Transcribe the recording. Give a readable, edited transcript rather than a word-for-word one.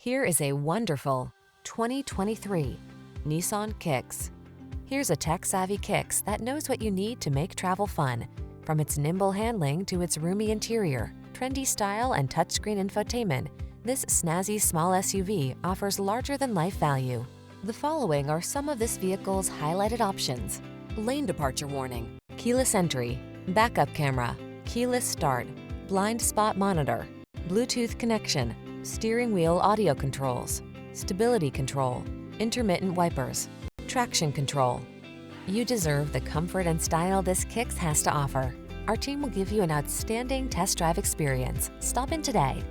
Here is a wonderful 2023 Nissan Kicks. Here's a tech-savvy Kicks that knows what you need to make travel fun. From its nimble handling to its roomy interior, trendy style, and touchscreen infotainment, this snazzy small SUV offers larger-than-life value. The following are some of this vehicle's highlighted options: lane departure warning, keyless entry, backup camera, keyless start, blind spot monitor, Bluetooth connection, steering wheel audio controls, stability control, intermittent wipers, traction control. You deserve the comfort and style this Kicks has to offer. Our team will give you an outstanding test drive experience. Stop in today.